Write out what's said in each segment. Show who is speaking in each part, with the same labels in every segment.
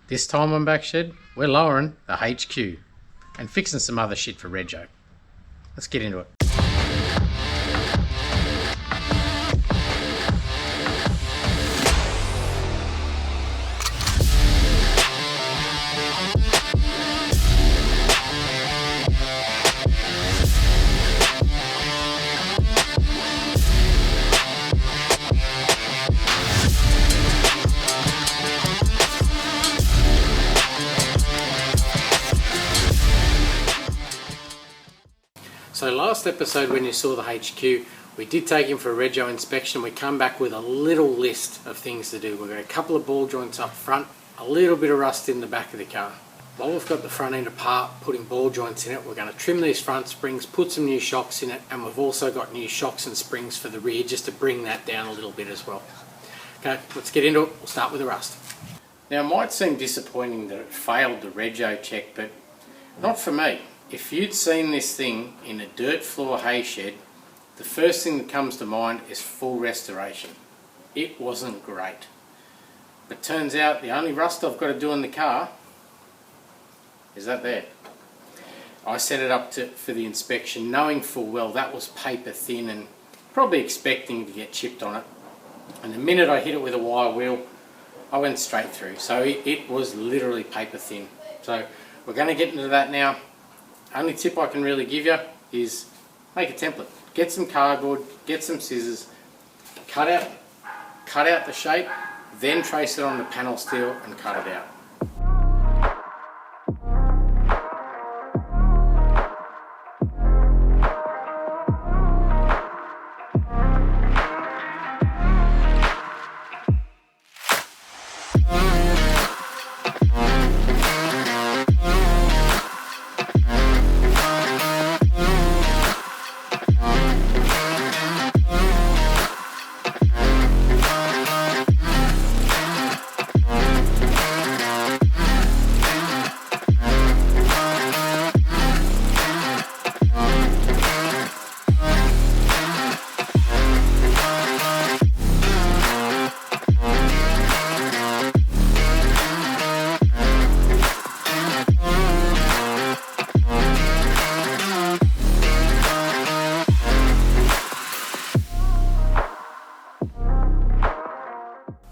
Speaker 1: This time on Backshed, we're lowering the HQ and fixing some other shit for Rego. Let's get into it. So last episode when you saw the HQ, we did take him for a Rego inspection. We come back with a little list of things to do. We've got a couple of ball joints up front, a little bit of rust in the back of the car. While we've got the front end apart, putting ball joints in it, we're going to trim these front springs, put some new shocks in it, and we've also got new shocks and springs for the rear just to bring that down a little bit as well. Okay, let's get into it. We'll start with the rust. Now it might seem disappointing that it failed the Rego check, but not for me. If you'd seen this thing in a dirt floor hay shed, the first thing that comes to mind is full restoration. It wasn't great. But turns out the only rust I've got to do in the car is that there. I set it up for the inspection knowing full well that was paper thin and probably expecting to get chipped on it. And the minute I hit it with a wire wheel, I went straight through. So it was literally paper thin. So we're going to get into that now. Only tip I can really give you is make a template. Get some cardboard, get some scissors, cut out the shape, then trace it on the panel steel and cut it out.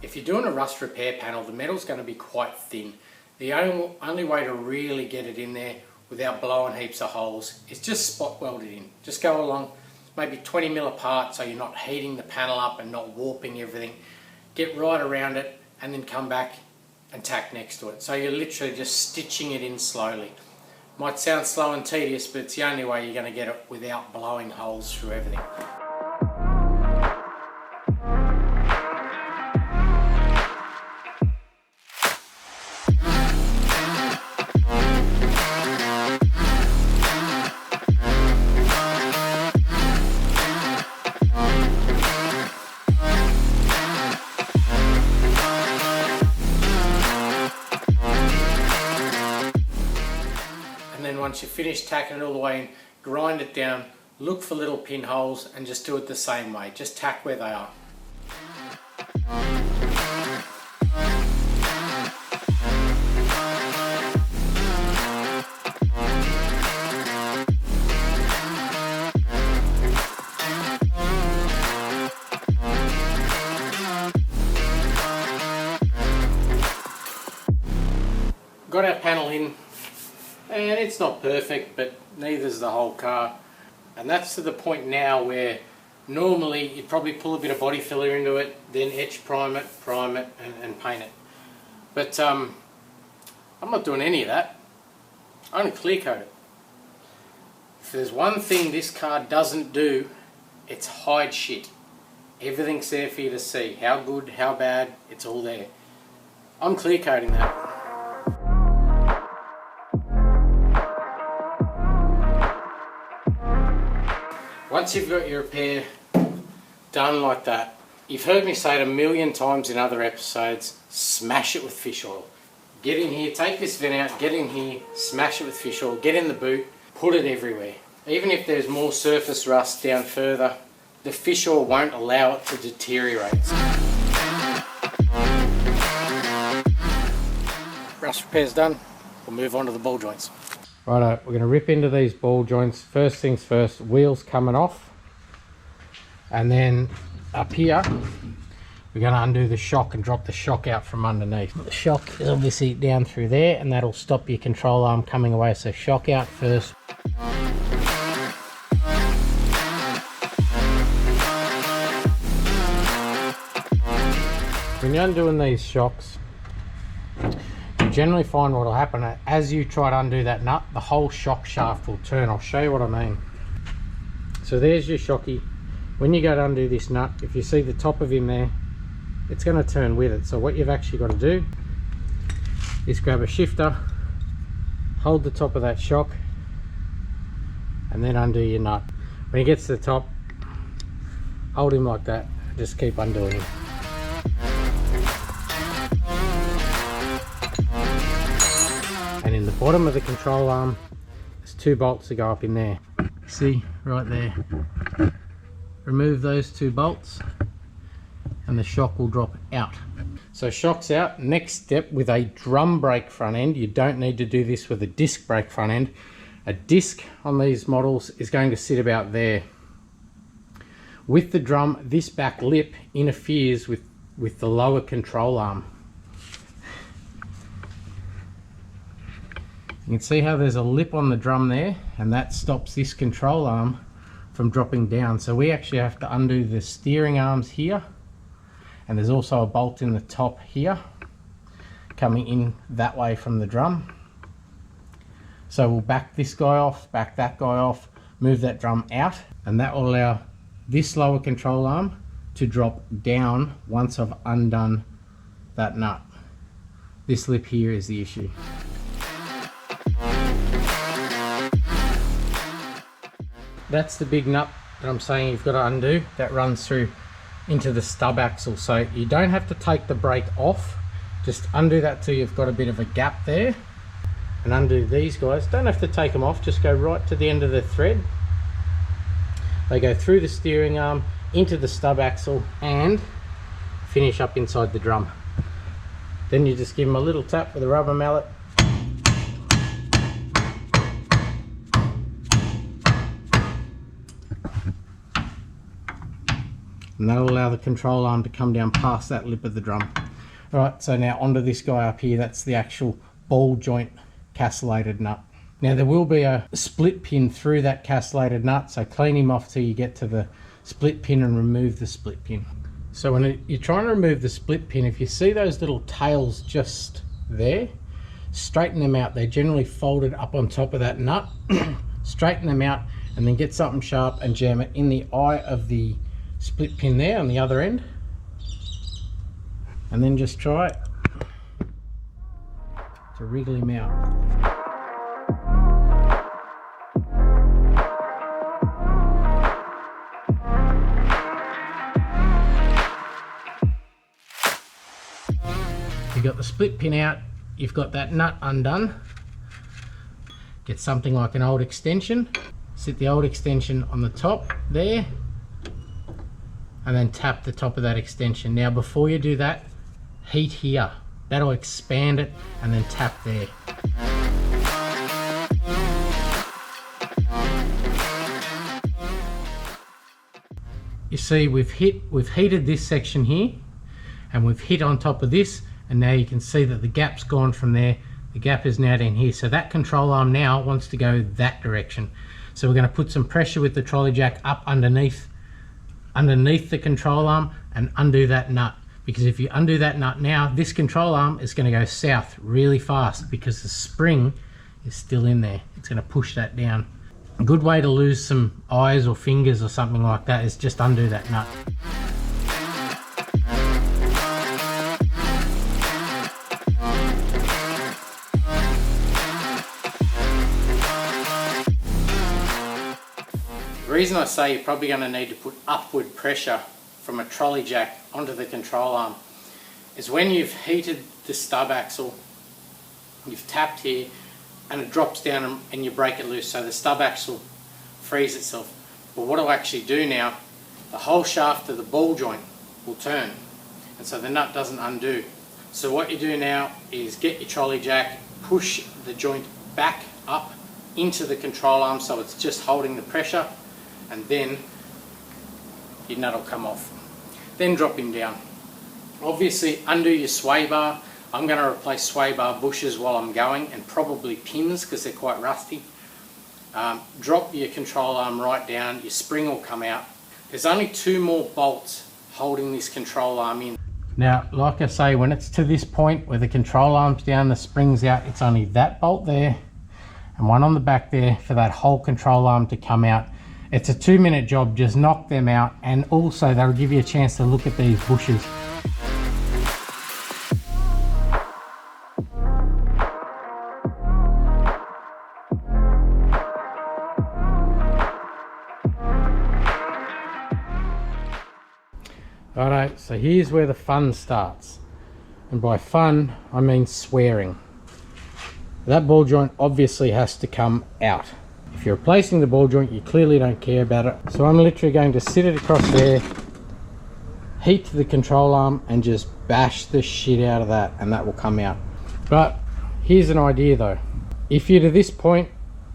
Speaker 1: If you're doing a rust repair panel, the metal's going to be quite thin. The only way to really get it in there without blowing heaps of holes is just spot weld it in. Just go along maybe 20 mil apart so you're not heating the panel up and not warping everything. Get right around it and then come back and tack next to it. So you're literally just stitching it in slowly. Might sound slow and tedious, but it's the only way you're going to get it without blowing holes through everything. Once you finish tacking it all the way in, grind it down, look for little pinholes and just do it the same way. Just tack where they are. Got our panel in. And it's not perfect, but neither is the whole car. And that's to the point now where normally you'd probably pull a bit of body filler into it, then etch prime it, and paint it. But I'm not doing any of that. I only clear coat it. If there's one thing this car doesn't do, it's hide shit. Everything's there for you to see. How good, how bad, it's all there. I'm clear coating that. Once you've got your repair done like that, you've heard me say it a million times in other episodes, smash it with fish oil. Get in here, take this vent out, get in here, smash it with fish oil, get in the boot, put it everywhere. Even if there's more surface rust down further, the fish oil won't allow it to deteriorate. rust repair's done, we'll move on to the ball joints. Righto, we're going to rip into these ball joints. First things first, wheels coming off, and then up here we're going to undo the shock and drop the shock out from underneath. The shock is obviously down through there, and that'll stop your control arm coming away, so shock out first. When you're undoing these shocks, you generally find what will happen as you try to undo that nut, the whole shock shaft will turn. I'll show you what I mean. So there's your shocky. When you go to undo this nut, if you see the top of him there, it's going to turn with it. So what you've actually got to do is grab a shifter, hold the top of that shock, and then undo your nut. When he gets to the top, hold him like that, just keep undoing him. And in the bottom of the control arm, there's 2 bolts that go up in there. See, right there. Remove those 2 bolts and the shock will drop out. So shock's out. Next step, with a drum brake front end, you don't need to do this with a disc brake front end. A disc on these models is going to sit about there. With the drum, this back lip interferes with the lower control arm. You can see how there's a lip on the drum there, and that stops this control arm from dropping down. So we actually have to undo the steering arms here, and there's also a bolt in the top here coming in that way from the drum. So we'll back this guy off, back that guy off, move that drum out, and that will allow this lower control arm to drop down once I've undone that nut. This lip here is the issue. That's the big nut that I'm saying you've got to undo, that runs through into the stub axle. So you don't have to take the brake off, just undo that till you've got a bit of a gap there, and undo these guys. Don't have to take them off, just go right to the end of the thread. They go through the steering arm, into the stub axle, and finish up inside the drum. Then you just give them a little tap with a rubber mallet. And that'll allow the control arm to come down past that lip of the drum. Alright, so now onto this guy up here. That's the actual ball joint castellated nut. Now there will be a split pin through that castellated nut, so clean him off till you get to the split pin and remove the split pin. So when you're trying to remove the split pin, if you see those little tails just there, straighten them out. They're generally folded up on top of that nut. Straighten them out and then get something sharp and jam it in the eye of the split pin there on the other end, and then just try to wriggle him out. You've got the split pin out, you've got that nut undone. Get something like an old extension, sit the old extension on the top there, and then tap the top of that extension. Now before you do that, heat here. That'll expand it, and then tap there. You see we've heated this section here, and we've hit on top of this, and now you can see that the gap's gone from there. The gap is now down here, so that control arm now wants to go that direction. So we're going to put some pressure with the trolley jack up underneath the control arm and undo that nut, because if you undo that nut now, this control arm is going to go south really fast because the spring is still in there. It's going to push that down. A good way to lose some eyes or fingers or something like that is just undo that nut. The reason I say you're probably going to need to put upward pressure from a trolley jack onto the control arm is when you've heated the stub axle, you've tapped here, and it drops down and you break it loose, so the stub axle frees itself. But what I'll actually do now, the whole shaft of the ball joint will turn, and so the nut doesn't undo. So what you do now is get your trolley jack, push the joint back up into the control arm so it's just holding the pressure, and then your nut will come off. Then drop him down. Obviously undo your sway bar. I'm going to replace sway bar bushes while I'm going, and probably pins because they're quite rusty. Drop your control arm right down, your spring will come out. There's only 2 more bolts holding this control arm in. Now, like I say, when it's to this point where the control arm's down, the spring's out, it's only that bolt there and one on the back there for that whole control arm to come out. It's a 2-minute job, just knock them out, and also they'll give you a chance to look at these bushes. Alright, so here's where the fun starts. And by fun, I mean swearing. That ball joint obviously has to come out. If you're replacing the ball joint, you clearly don't care about it. So I'm literally going to sit it across there, heat the control arm, and just bash the shit out of that, and that will come out. But here's an idea though. If you're to this point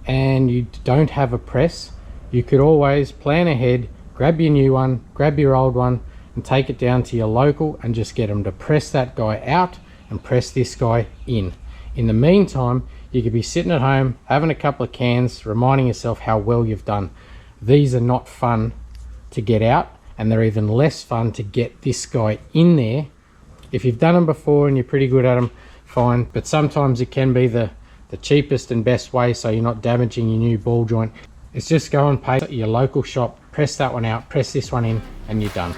Speaker 1: and you don't have a press, you could always plan ahead, grab your new one, grab your old one, and take it down to your local and just get them to press that guy out and press this guy in. In the meantime, you could be sitting at home having a couple of cans, reminding yourself how well you've done. These are not fun to get out, and they're even less fun to get this guy in there. If you've done them before and you're pretty good at them, fine, but sometimes it can be the cheapest and best way so you're not damaging your new ball joint. It's just go and pay at your local shop, press that one out, press this one in, and you're done.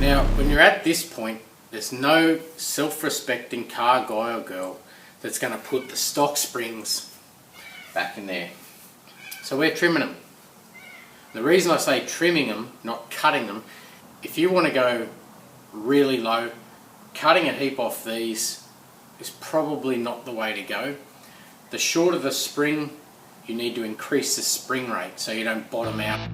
Speaker 1: Now, when you're at this point, there's no self-respecting car guy or girl that's going to put the stock springs back in there. So we're trimming them. The reason I say trimming them, not cutting them, if you want to go really low, cutting a heap off these is probably not the way to go. The shorter the spring, you need to increase the spring rate so you don't bottom out.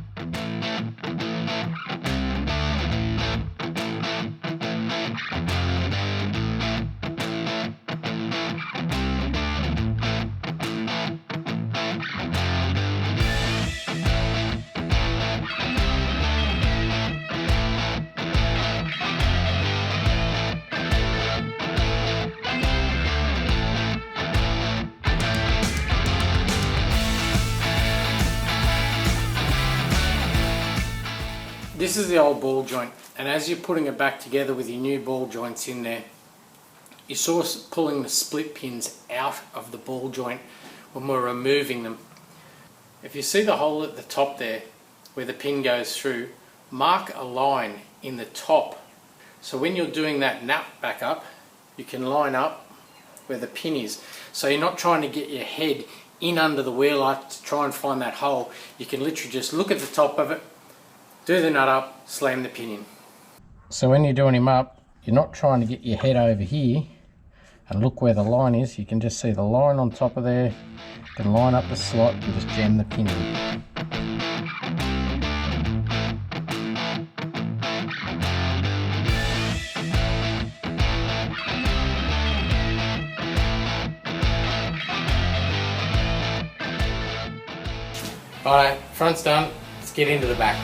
Speaker 1: This is the old ball joint, and as you're putting it back together with your new ball joints in there, you're sort of pulling the split pins out of the ball joint when we're removing them. If you see the hole at the top there where the pin goes through, mark a line in the top. So when you're doing that nut back up, you can line up where the pin is. So you're not trying to get your head in under the wheel arch to try and find that hole. You can literally just look at the top of it, do the nut up, slam the pin in. So when you're doing him up, you're not trying to get your head over here and look where the line is. You can just see the line on top of there. You can line up the slot and just jam the pin in. Alright, front's done. Let's get into the back.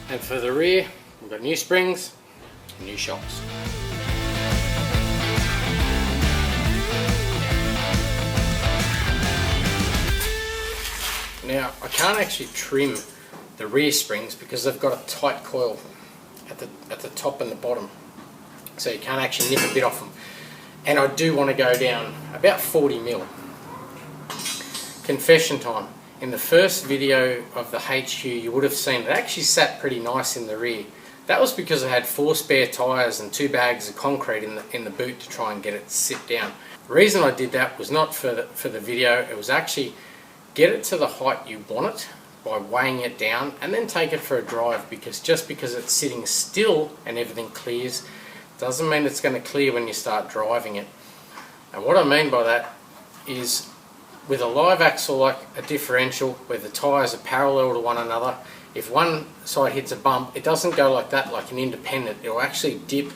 Speaker 1: And for the rear, we've got new springs and new shocks. Now, I can't actually trim the rear springs because they've got a tight coil at the top and the bottom. So you can't actually nip a bit off them. and I do want to go down about 40 mil. Confession time. In the first video of the HQ, you would have seen it actually sat pretty nice in the rear. That was because I had 4 spare tyres and 2 bags of concrete in the boot to try and get it to sit down. The reason I did that was not for the video, it was actually get it to the height you want it by weighing it down and then take it for a drive, because just because it's sitting still and everything clears doesn't mean it's going to clear when you start driving it. And what I mean by that is, with a live axle like a differential where the tyres are parallel to one another, if one side hits a bump, it doesn't go like that like an independent, it will actually dip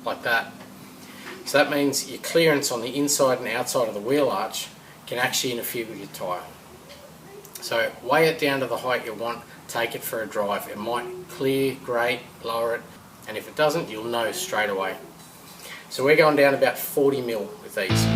Speaker 1: like that. So that means your clearance on the inside and outside of the wheel arch can actually interfere with your tyre. So weigh it down to the height you want, take it for a drive. It might clear, great, lower it, and if it doesn't, you'll know straight away. So we're going down about 40 mil with these.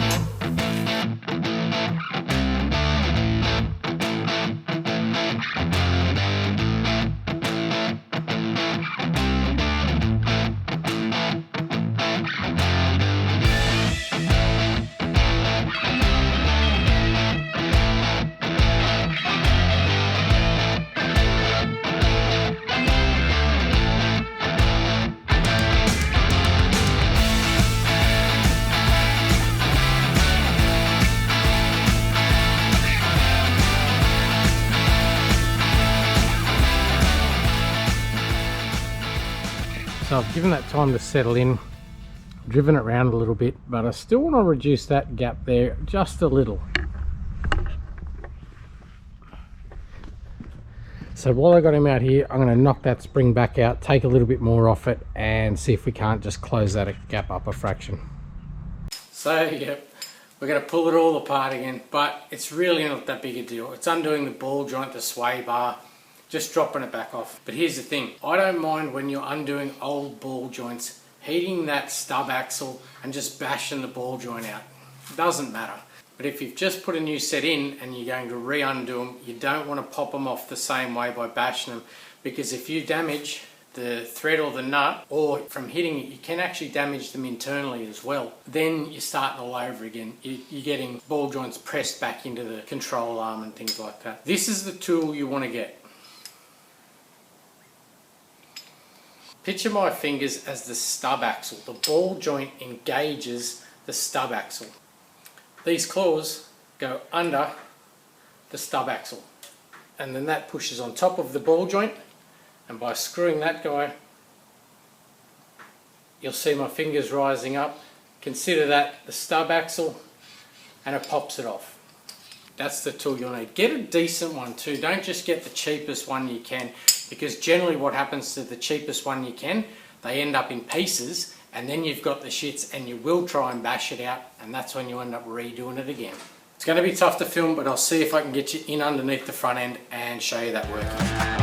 Speaker 1: So I've given that time to settle in, driven it around a little bit, but I still want to reduce that gap there just a little. So while I got him out here, I'm going to knock that spring back out, take a little bit more off it, and see if we can't just close that gap up a fraction. So yep, we're going to pull it all apart again, but it's really not that big a deal. It's undoing the ball joint, the sway bar, just dropping it back off. But here's the thing, I don't mind when you're undoing old ball joints, heating that stub axle and just bashing the ball joint out. It doesn't matter. But if you've just put a new set in and you're going to re-undo them, you don't want to pop them off the same way by bashing them, because if you damage the thread or the nut, or from hitting it, you can actually damage them internally as well. Then you're starting all over again. You're getting ball joints pressed back into the control arm and things like that. This is the tool you want to get. Picture my fingers as the stub axle. The ball joint engages the stub axle. These claws go under the stub axle, and then that pushes on top of the ball joint, and by screwing that guy, you'll see my fingers rising up. Consider that the stub axle, and it pops it off. That's the tool you'll need. Get a decent one too. Don't just get the cheapest one you can, because generally what happens to the cheapest one you can, they end up in pieces, and then you've got the shits and you will try and bash it out, and that's when you end up redoing it again. It's going to be tough to film, but I'll see if I can get you in underneath the front end and show you that working.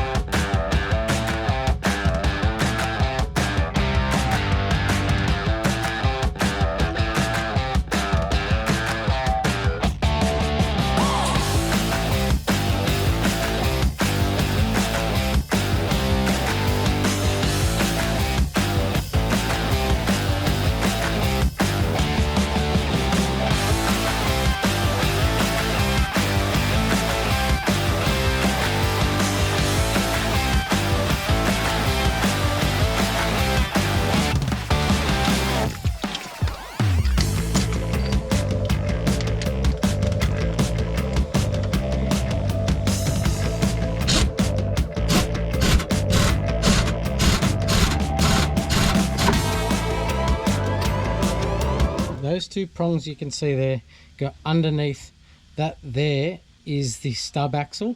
Speaker 1: Those two prongs you can see there go underneath. That there is the stub axle,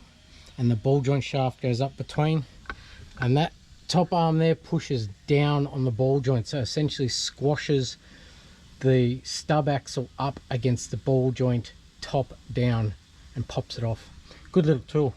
Speaker 1: and the ball joint shaft goes up between, and that top arm there pushes down on the ball joint, so essentially squashes the stub axle up against the ball joint top down and pops it off. Good little tool.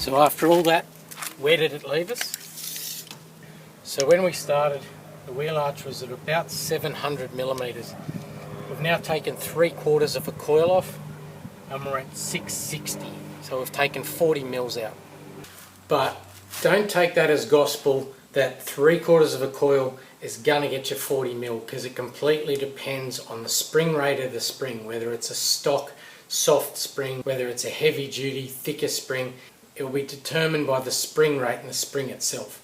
Speaker 1: So after all that, where did it leave us? So when we started, the wheel arch was at about 700 millimeters. We've now taken 3/4 of a coil off and we're at 660. So we've taken 40 mils out. But don't take that as gospel that 3/4 of a coil is going to get you 40 mil, because it completely depends on the spring rate of the spring, whether it's a stock soft spring, whether it's a heavy duty thicker spring. It will be determined by the spring rate and the spring itself.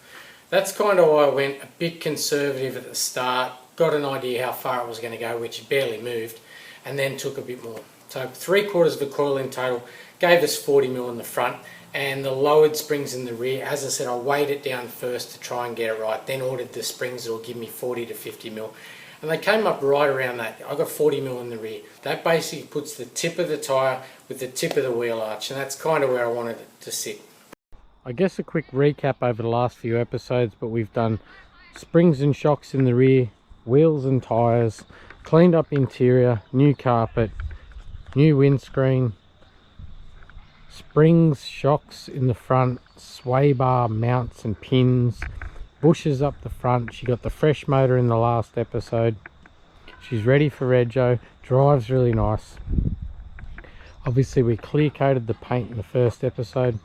Speaker 1: That's kind of why I went a bit conservative at the start, got an idea how far it was going to go, which it barely moved, and then took a bit more. So 3/4 of a coil in total gave us 40 mil in the front, and the lowered springs in the rear, as I said, I weighed it down first to try and get it right, then ordered the springs that will give me 40 to 50 mil. And they came up right around that. I got 40 mil in the rear. That basically puts the tip of the tyre with the tip of the wheel arch, and that's kind of where I wanted it to sit. I guess a quick recap over the last few episodes, but we've done springs and shocks in the rear, wheels and tyres, cleaned up interior, new carpet, new windscreen, springs, shocks in the front, sway bar mounts and pins, bushes up the front. She got the fresh motor in the last episode. She's ready for rego, drives really nice. Obviously we clear coated the paint in the first episode,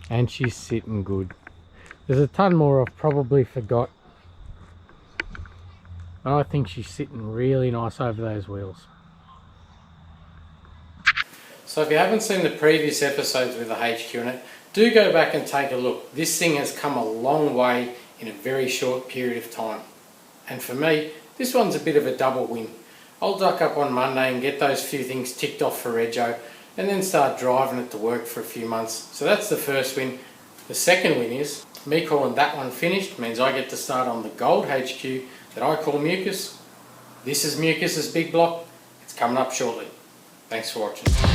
Speaker 1: and she's sitting good. There's a ton more I've probably forgot. I think she's sitting really nice over those wheels. So if you haven't seen the previous episodes with the HQ in it, do go back and take a look. This thing has come a long way in a very short period of time. And for me, this one's a bit of a double win. I'll duck up on Monday and get those few things ticked off for rego, and then start driving it to work for a few months. So that's the first win. The second win is me calling that one finished means I get to start on the gold HQ that I call Mucus. This is Mucus's big block. It's coming up shortly. Thanks for watching.